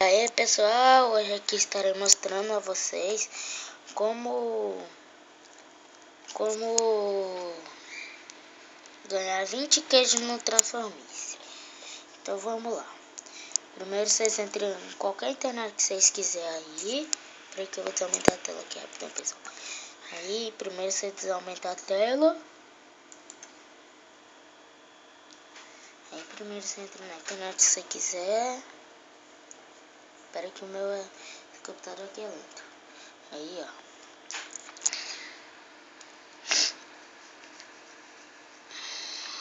E aí pessoal, hoje aqui estarei mostrando a vocês como ganhar 20 queijos no Transformice. Então vamos lá. Primeiro vocês entram em qualquer internet que vocês quiserem aí. Peraí que eu vou desaumentar a tela aqui rapidão, pessoal. Aí primeiro você desaumentar a tela. Aí primeiro você entra na internet que você quiser. Espera que o meu computador aqui é lento. Aí ó.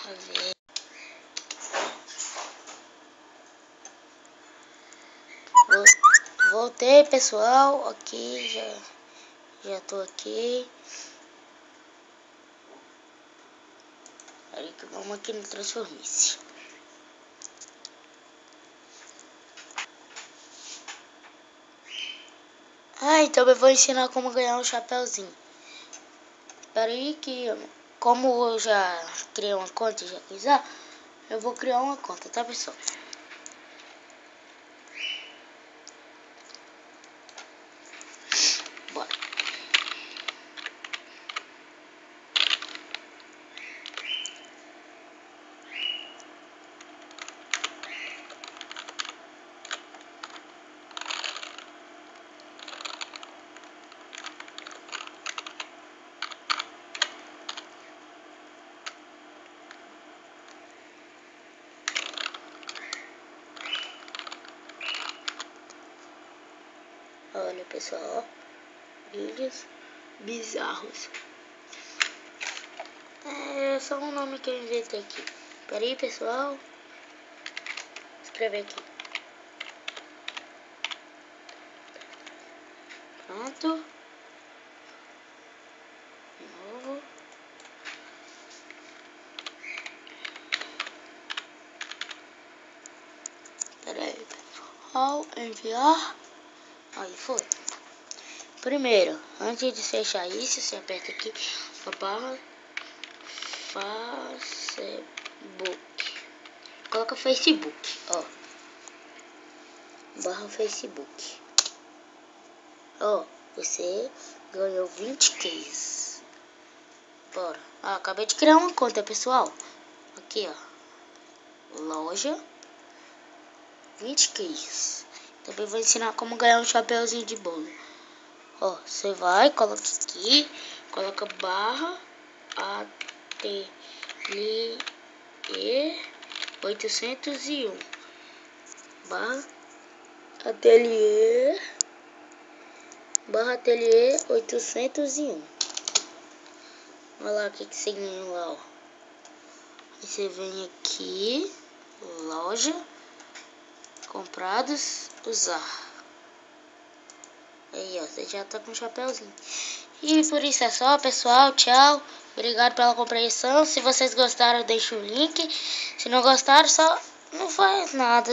Ver. Voltei pessoal, aqui já tô aqui. Aí que vamos aqui no Transformice. Então eu vou ensinar como ganhar um chapéuzinho. Espera aí que como eu já criei uma conta e já fiz, eu vou criar uma conta, tá pessoal? Bora. Olha pessoal, vídeos bizarros. É só um nome que eu inventei aqui. Pera aí pessoal, escrever aqui. Pronto. De novo. Pera aí pessoal, enviar. Aí foi. Primeiro, antes de fechar isso, você aperta aqui a barra Facebook. Coloca Facebook, ó. Barra Facebook. Ó, você ganhou 20 keys. Bora. Acabei de criar uma conta, pessoal. Aqui, ó. Loja. 20 keys. Também vou ensinar como ganhar um chapéuzinho de bolo. Ó, você vai, coloca aqui, coloca barra ateliê 801. Barra ateliê 801. Olha lá o que você ganhou lá, ó. Aí você vem aqui, loja, comprados, usar. Aí, ó, você já tá com um chapéuzinho. E por isso é só, pessoal. Tchau. Obrigado pela compreensão. Se vocês gostaram, deixa o link. Se não gostaram, só não faz nada.